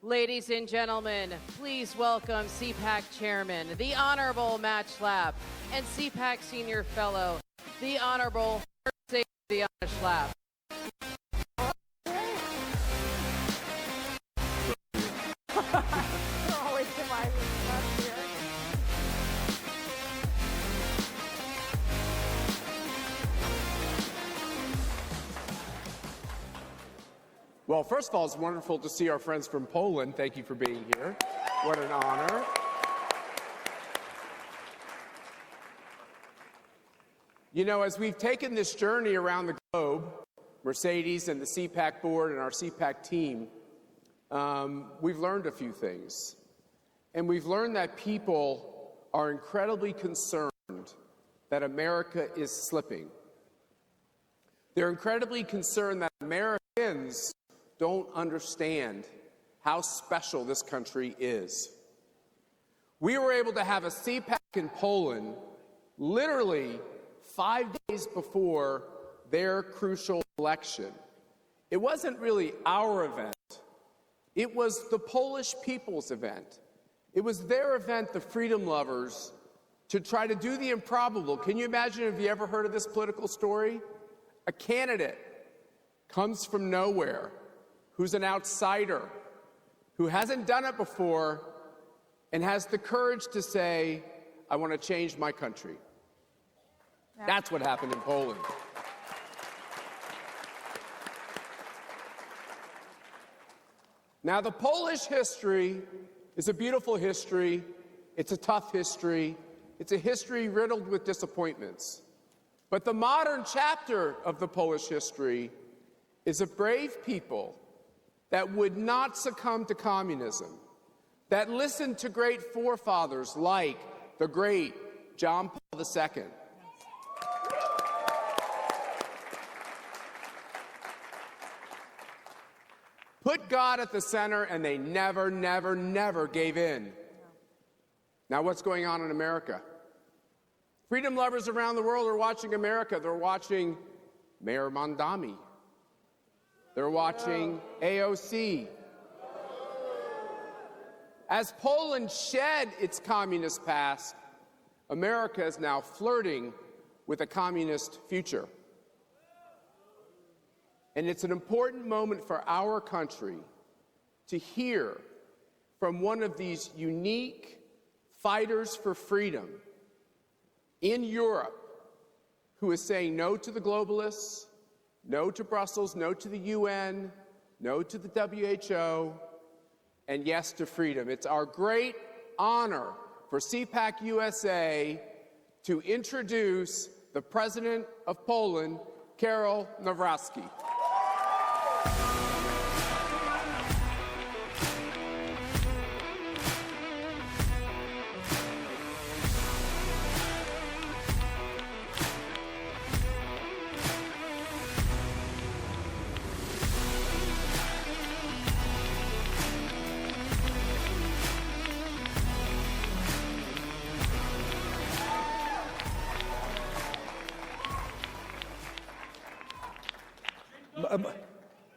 Ladies and gentlemen, please welcome CPAC Chairman, the Honorable Matt Schlapp, and CPAC Senior Fellow, the Honorable Mercedes Schlapp. Well, first of all, it's wonderful to see our friends from Poland. Thank you for being here. What an honor. You know, as we've taken this journey around the globe, Mercedes and the CPAC board and our CPAC team, we've learned a few things. And we've learned that people are incredibly concerned that America is slipping. They're incredibly concerned that Americans don't understand how special this country is. We were able to have a CPAC in Poland literally 5 days before their crucial election. It wasn't really our event. It was the Polish people's event. It was their event, the freedom lovers, to try to do the improbable. Can you imagine, have you ever heard of this political story? A candidate comes from nowhere, who's an outsider, who hasn't done it before, and has the courage to say, I want to change my country. Yeah. That's what happened in Poland. Now, the Polish history is a beautiful history. It's a tough history. It's a history riddled with disappointments. But the modern chapter of the Polish history is of brave people that would not succumb to communism, that listened to great forefathers like the great John Paul II. Put God at the center, and they never, never, never gave in. Now, what's going on in America? Freedom lovers around the world are watching America. They're watching Mayor Mondami. They're watching AOC. As Poland shed its communist past, America is now flirting with a communist future. And it's an important moment for our country to hear from one of these unique fighters for freedom in Europe who is saying no to the globalists, no to Brussels, no to the UN, no to the WHO, and yes to freedom. It's our great honor for CPAC USA to introduce the President of Poland, Karol Nawrocki.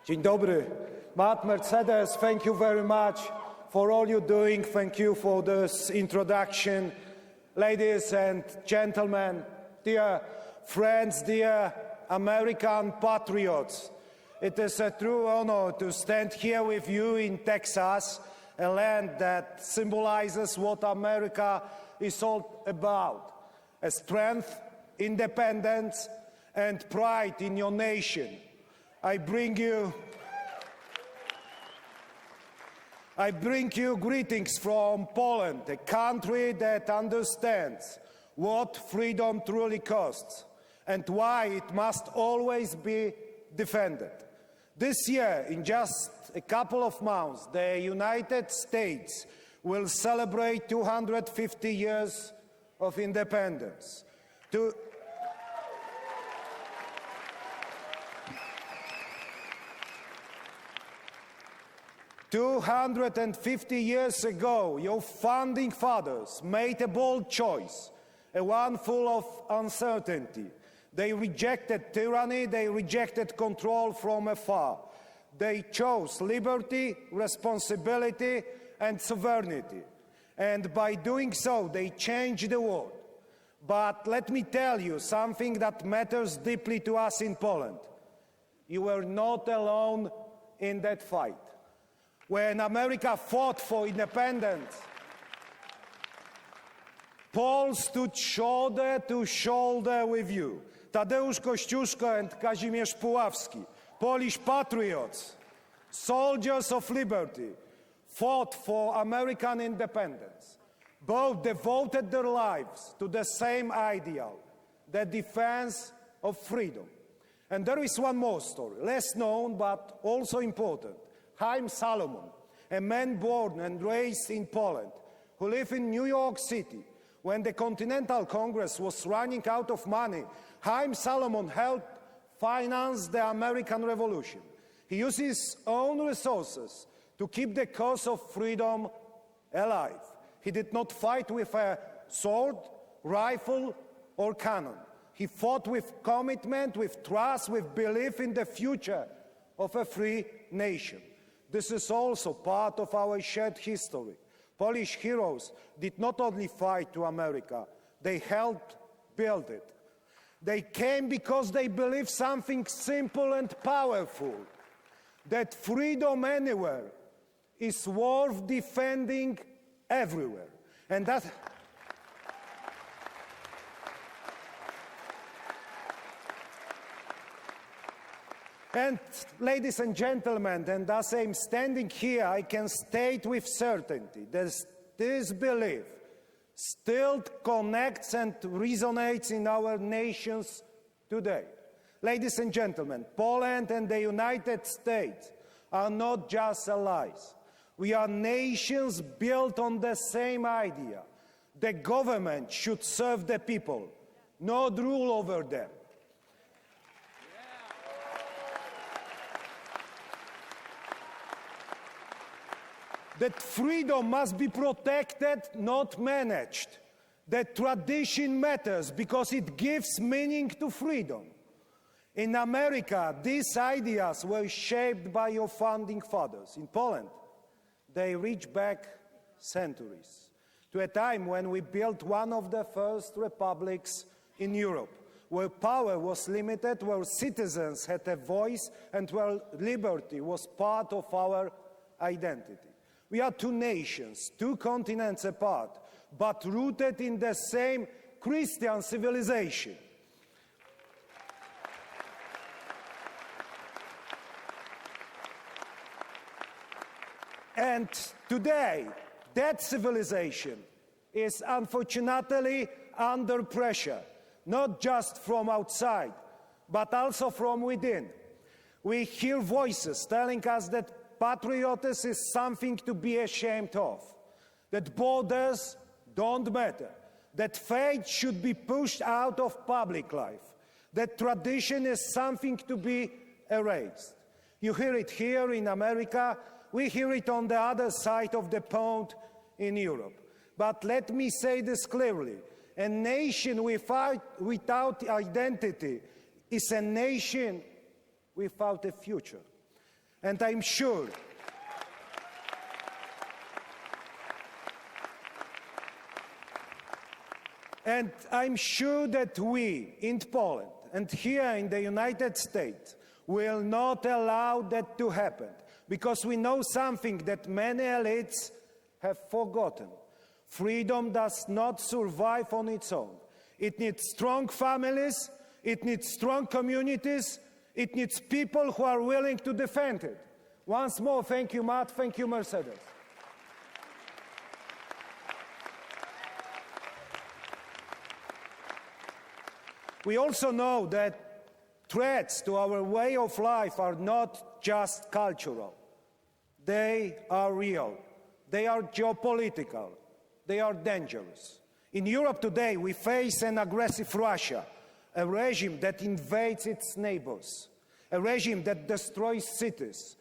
Dzień dobry. Matt, Mercedes, thank you very much for all you're doing. Thank you for this introduction. Ladies and gentlemen, dear friends, dear American patriots, it is a true honor to stand here with you in Texas, a land that symbolizes what America is all about, a strength, independence, and pride in your nation. I bring you greetings from Poland, a country that understands what freedom truly costs and why it must always be defended. This year, in just a couple of months, the United States will celebrate 250 years of independence. 250 years ago, your founding fathers made a bold choice, a one full of uncertainty. They rejected tyranny, they rejected control from afar. They chose liberty, responsibility, and sovereignty. And by doing so, they changed the world. But let me tell you something that matters deeply to us in Poland. You were not alone in that fight. When America fought for independence, Poles stood shoulder to shoulder with you. Tadeusz Kościuszko and Kazimierz Pułaski, Polish patriots, soldiers of liberty, fought for American independence. Both devoted their lives to the same ideal, the defense of freedom. And there is one more story, less known but also important. Haym Solomon, a man born and raised in Poland, who lived in New York City. When the Continental Congress was running out of money, Haym Solomon helped finance the American Revolution. He used his own resources to keep the cause of freedom alive. He did not fight with a sword, rifle, or cannon. He fought with commitment, with trust, with belief in the future of a free nation. This is also part of our shared history. Polish heroes did not only fight to America, they helped build it. They came because they believed something simple and powerful, that freedom anywhere is worth defending everywhere. And that... And ladies and gentlemen, and as I'm standing here, I can state with certainty that this belief still connects and resonates in our nations today. Ladies and gentlemen, Poland and the United States are not just allies. We are nations built on the same idea. The government should serve the people, not rule over them. That freedom must be protected, not managed. That tradition matters because it gives meaning to freedom. In America, these ideas were shaped by your founding fathers. In Poland, they reach back centuries to a time when we built one of the first republics in Europe, where power was limited, where citizens had a voice, and where liberty was part of our identity. We are two nations, two continents apart, but rooted in the same Christian civilization. And today, that civilization is unfortunately under pressure, not just from outside, but also from within. We hear voices telling us that patriotism is something to be ashamed of, that borders don't matter, that faith should be pushed out of public life, that tradition is something to be erased. You hear it here in America, we hear it on the other side of the pond in Europe. But let me say this clearly, a nation without identity is a nation without a future. And I'm sure that we in Poland and here in the United States will not allow that to happen, because we know something that many elites have forgotten. Freedom does not survive on its own. It needs strong families, it needs strong communities, it needs people who are willing to defend it. Once more, thank you, Matt, thank you, Mercedes. We also know that threats to our way of life are not just cultural. They are real. They are geopolitical. They are dangerous. In Europe today, we face an aggressive Russia, a regime that invades its neighbors, a regime that destroys cities,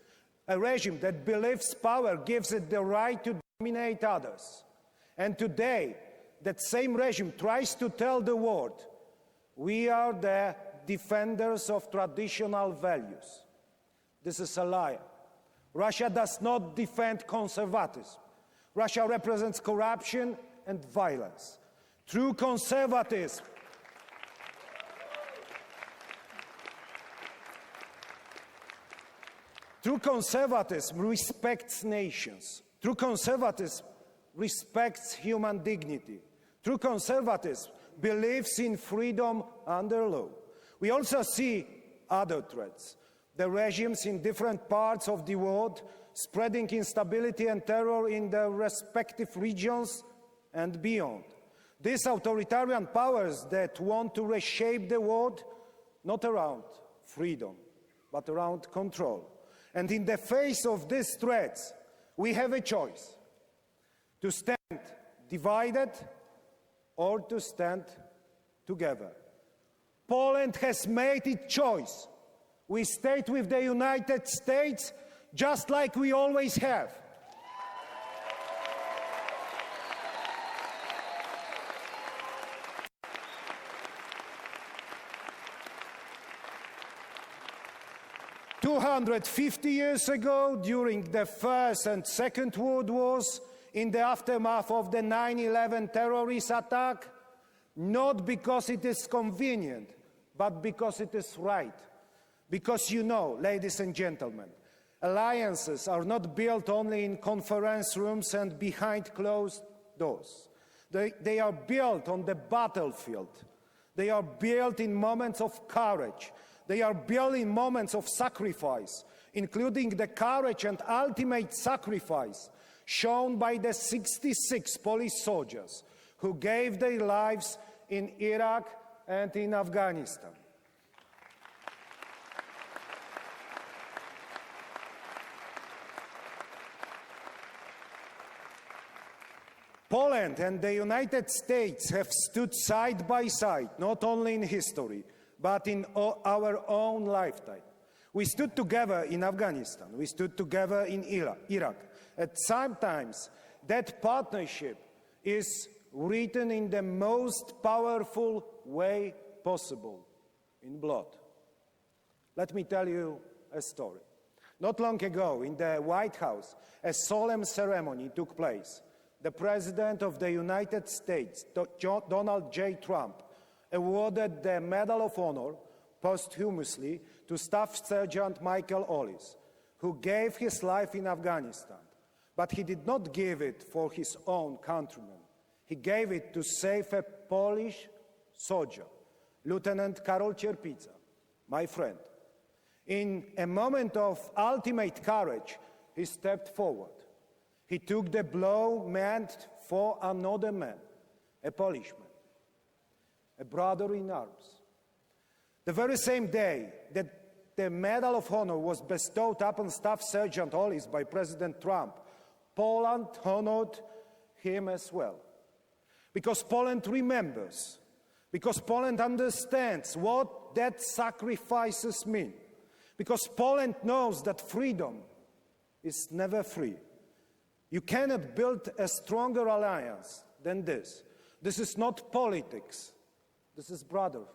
a regime that believes power gives it the right to dominate others. And today, that same regime tries to tell the world, we are the defenders of traditional values. This is a liar. Russia does not defend conservatism. Russia represents corruption and violence. True conservatism respects nations. True conservatism respects human dignity. True conservatism believes in freedom under law. We also see other threats. The regimes in different parts of the world spreading instability and terror in their respective regions and beyond. These authoritarian powers that want to reshape the world not around freedom, but around control. And in the face of these threats, we have a choice: to stand divided or to stand together. Poland has made its choice. We stayed with the United States just like we always have. "250 years ago, during the First and Second World Wars, in the aftermath of the 9/11 terrorist attack, not because it is convenient, but because it is right. Because you know, ladies and gentlemen, alliances are not built only in conference rooms and behind closed doors. They are built on the battlefield. They are built in moments of courage. They are built in moments of sacrifice, including the courage and ultimate sacrifice shown by the 66 Polish soldiers who gave their lives in Iraq and in Afghanistan. Poland and the United States have stood side by side, not only in history, but in our own lifetime. We stood together in Afghanistan. We stood together in Iraq. At sometimes, that partnership is written in the most powerful way possible, in blood. Let me tell you a story. Not long ago, in the White House, a solemn ceremony took place. The President of the United States, Donald J. Trump, awarded the Medal of Honor posthumously to Staff Sergeant Michael Ollis, who gave his life in Afghanistan. But he did not give it for his own countrymen. He gave it to save a Polish soldier, Lieutenant Karol Cierpica, my friend. In a moment of ultimate courage, he stepped forward. He took the blow meant for another man, a Polishman, a brother in arms. The very same day that the Medal of Honor was bestowed upon Staff Sergeant Ollis by President Trump, Poland honored him as well. Because Poland remembers, because Poland understands what that sacrifices mean, because Poland knows that freedom is never free. You cannot build a stronger alliance than this. This is not politics. This is brotherhood.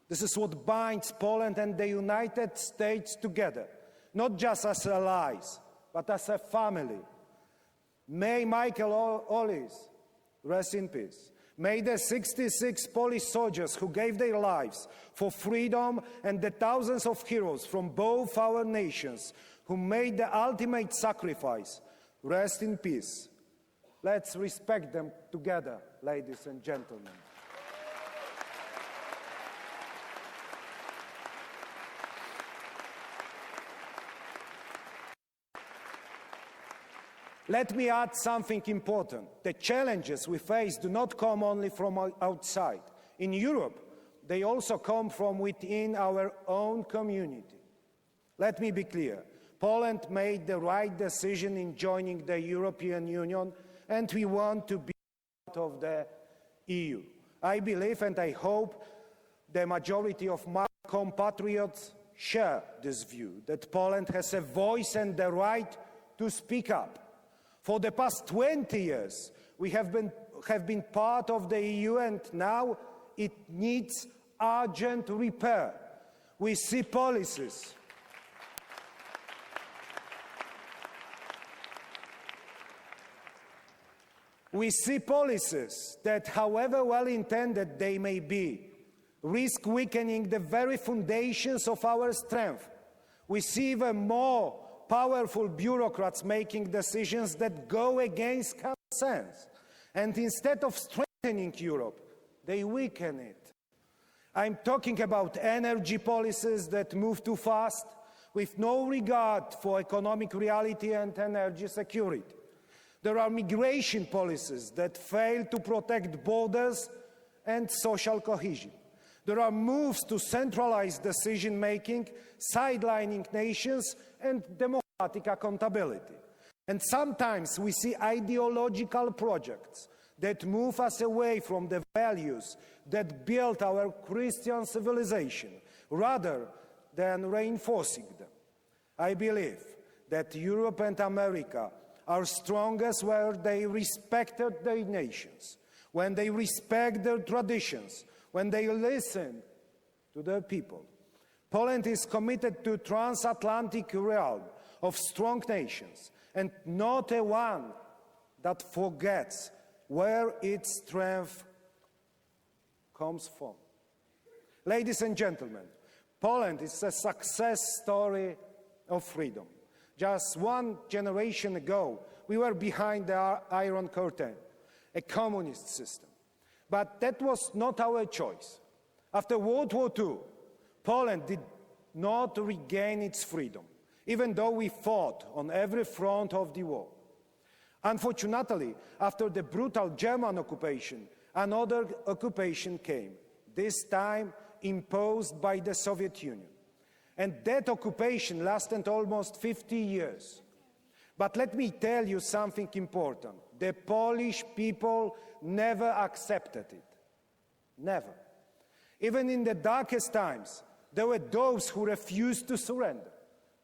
This is what binds Poland and the United States together, not just as allies, but as a family. May Michael Ollis rest in peace. May the 66 Polish soldiers who gave their lives for freedom and the thousands of heroes from both our nations who made the ultimate sacrifice rest in peace. Let's respect them together, ladies and gentlemen. Let me add something important. The challenges we face do not come only from outside. In Europe, they also come from within our own community. Let me be clear. Poland made the right decision in joining the European Union, and we want to be part of the EU. I believe and I hope the majority of my compatriots share this view, that Poland has a voice and the right to speak up. For the past 20 years, we have been part of the EU, and now it needs urgent repair. We see policies We see policies that, however well-intended they may be, risk weakening the very foundations of our strength. We see even more powerful bureaucrats making decisions that go against common sense. And instead of strengthening Europe, they weaken it. I'm talking about energy policies that move too fast, with no regard for economic reality and energy security. There are migration policies that fail to protect borders and social cohesion. There are moves to centralize decision-making, sidelining nations and democratic accountability. And sometimes we see ideological projects that move us away from the values that built our Christian civilization, rather than reinforcing them. I believe that Europe and America are strongest where they respected their nations, when they respect their traditions, when they listen to their people. Poland is committed to transatlantic realm of strong nations, and not a one that forgets where its strength comes from. Ladies and gentlemen, Poland is a success story of freedom. Just one generation ago, we were behind the Iron Curtain, a communist system. But that was not our choice. After World War II, Poland did not regain its freedom, even though we fought on every front of the war. Unfortunately, after the brutal German occupation, another occupation came, this time imposed by the Soviet Union. And that occupation lasted almost 50 years. But let me tell you something important. The Polish people never accepted it. Never. Even in the darkest times, there were those who refused to surrender.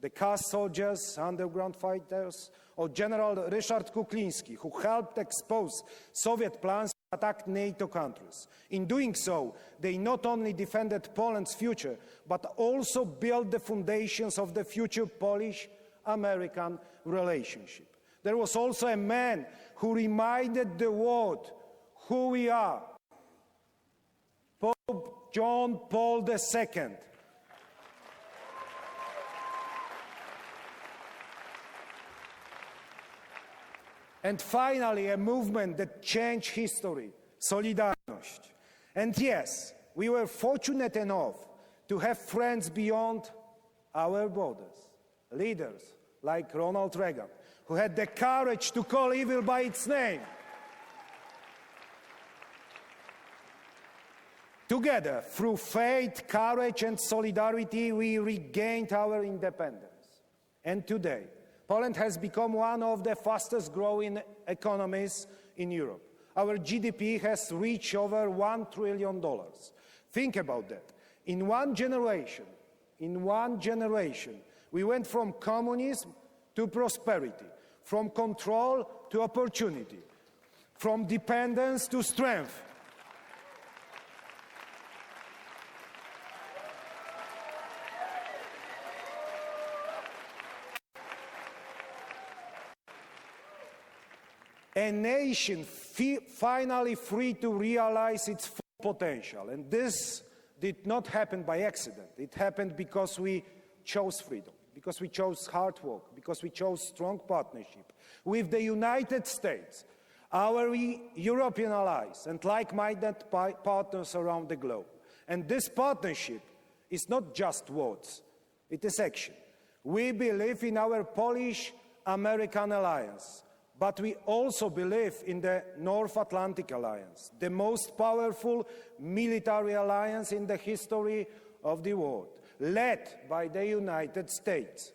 The Kaz soldiers, underground fighters, or General Ryszard Kuklinski, who helped expose Soviet plans to attack NATO countries. In doing so, they not only defended Poland's future, but also built the foundations of the future Polish-American relationship. There was also a man who reminded the world who we are. Pope John Paul II. And finally, a movement that changed history, Solidarność. And yes, we were fortunate enough to have friends beyond our borders, leaders like Ronald Reagan, who had the courage to call evil by its name. Together, through faith, courage, and solidarity, we regained our independence. And today, Poland has become one of the fastest growing economies in Europe. Our GDP has reached over $1 trillion. Think about that. In one generation, we went from communism to prosperity, from control to opportunity, from dependence to strength. A nation finally free to realize its full potential. And this did not happen by accident. It happened because we chose freedom, because we chose hard work, because we chose strong partnership with the United States, our European allies, and like-minded partners around the globe. And this partnership is not just words, it is action. We believe in our Polish-American alliance, but we also believe in the North Atlantic Alliance, the most powerful military alliance in the history of the world, led by the United States.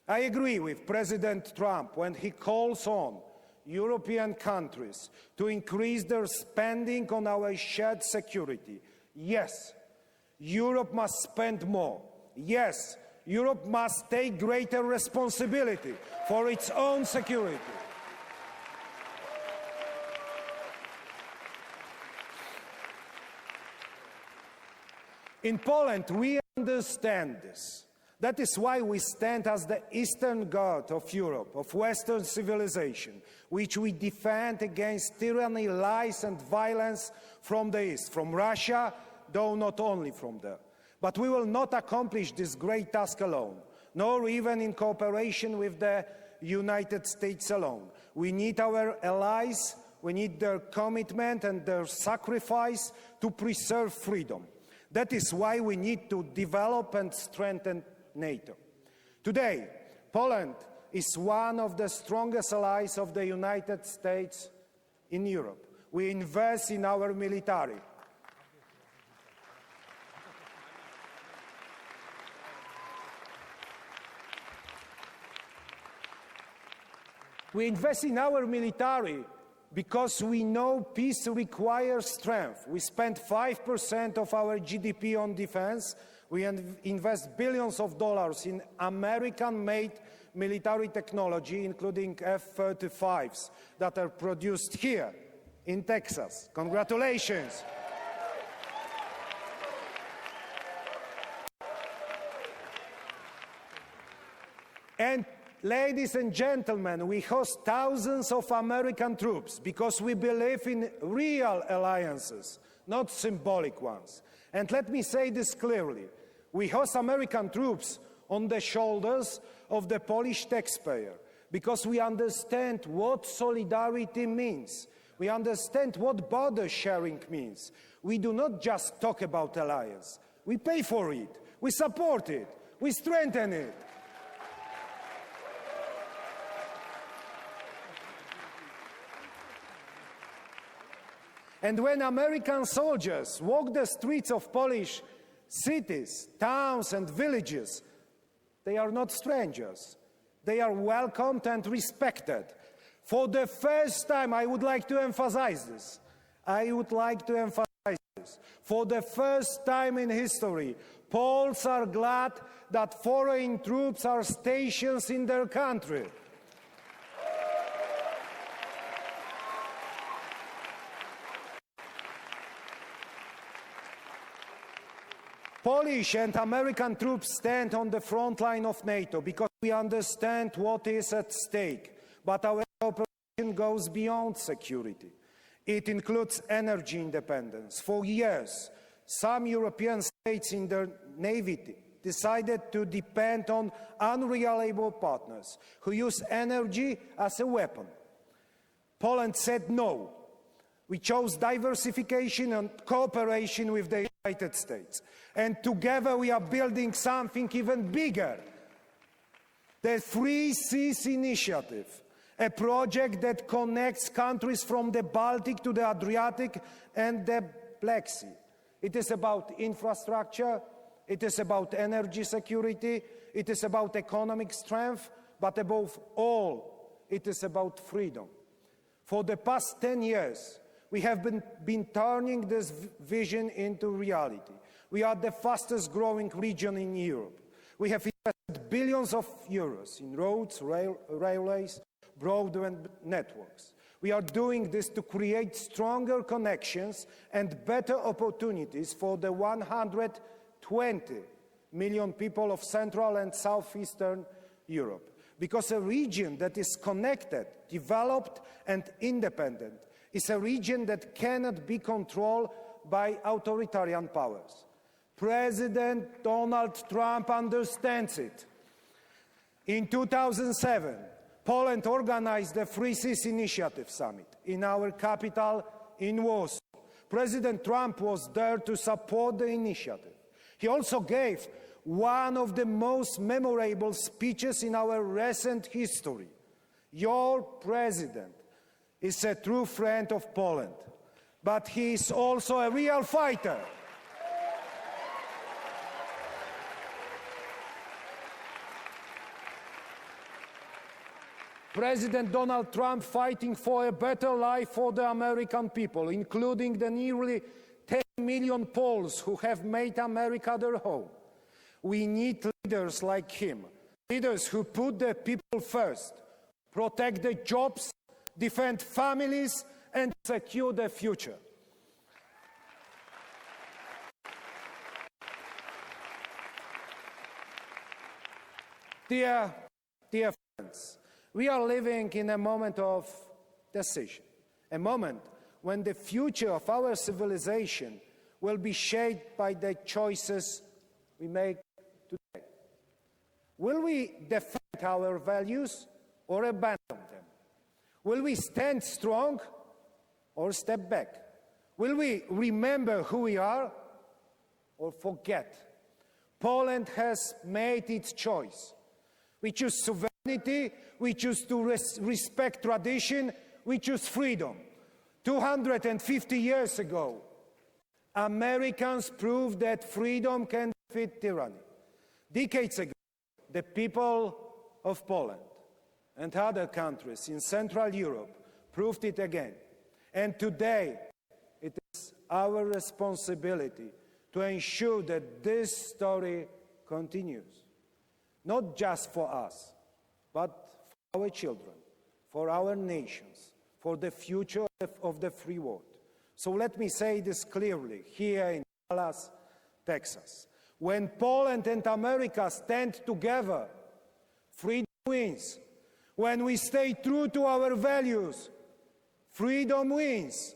I agree with President Trump when he calls on European countries to increase their spending on our shared security. Yes, Europe must spend more. Yes, Europe must take greater responsibility for its own security. In Poland, we understand this. That is why we stand as the Eastern Guard of Europe, of Western civilization, which we defend against tyranny, lies, and violence from the East, from Russia, though not only from there. But we will not accomplish this great task alone, nor even in cooperation with the United States alone. We need our allies, we need their commitment and their sacrifice to preserve freedom. That is why we need to develop and strengthen NATO. Today, Poland is one of the strongest allies of the United States in Europe. We invest in our military. We invest in our military because we know peace requires strength. We spend 5% of our GDP on defense. We invest billions of dollars in American-made military technology, including F-35s that are produced here in Texas. Congratulations. And ladies and gentlemen, we host thousands of American troops because we believe in real alliances, not symbolic ones. And let me say this clearly. We host American troops on the shoulders of the Polish taxpayer because we understand what solidarity means. We understand what border sharing means. We do not just talk about alliance. We pay for it. We support it. We strengthen it. And when American soldiers walk the streets of Polish cities, towns, and villages, they are not strangers. They are welcomed and respected. For the first time, I would like to emphasize this. For the first time in history, Poles are glad that foreign troops are stationed in their country. Polish and American troops stand on the front line of NATO because we understand what is at stake. But our cooperation goes beyond security. It includes energy independence. For years, some European states in their navy decided to depend on unreliable partners who use energy as a weapon. Poland said no. We chose diversification and cooperation with the United States. And together we are building something even bigger. The Three Seas Initiative, a project that connects countries from the Baltic to the Adriatic and the Black Sea. It is about infrastructure, it is about energy security, it is about economic strength, but above all, it is about freedom. For the past 10 years, we have been turning this vision into reality. We are the fastest growing region in Europe. We have invested billions of euros in roads, railways, broadband networks. We are doing this to create stronger connections and better opportunities for the 120 million people of Central and Southeastern Europe. Because a region that is connected, developed, and independent is a region that cannot be controlled by authoritarian powers. President Donald Trump understands it. In 2007, Poland organized the Three Seas Initiative Summit in our capital, in Warsaw. President Trump was there to support the initiative. He also gave one of the most memorable speeches in our recent history. Your president is a true friend of Poland, but he is also a real fighter. President Donald Trump fighting for a better life for the American people, including the nearly 10 million Poles who have made America their home. We need leaders like him, leaders who put the people first, protect the jobs, defend families, and secure the future. Dear friends, we are living in a moment of decision, a moment when the future of our civilization will be shaped by the choices we make today. Will we defend our values or abandon them? Will we stand strong or step back? Will we remember who we are or forget? Poland has made its choice. We choose sovereignty, we choose to respect tradition, we choose freedom. 250 years ago, Americans proved that freedom can defeat tyranny. Decades ago, the people of Poland and other countries in Central Europe proved it again. And today, it is our responsibility to ensure that this story continues. Not just for us, but for our children, for our nations, for the future of the free world. So let me say this clearly here in Dallas, Texas. When Poland and America stand together, freedom wins. When we stay true to our values, freedom wins.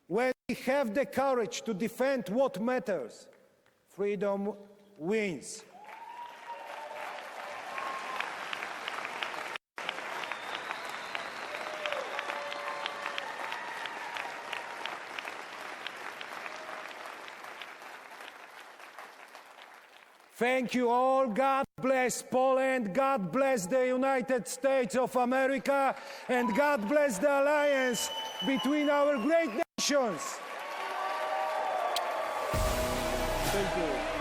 When we have the courage to defend what matters, freedom wins. Thank you all. God bless Poland. God bless the United States of America. And God bless the alliance between our great nations. Thank you.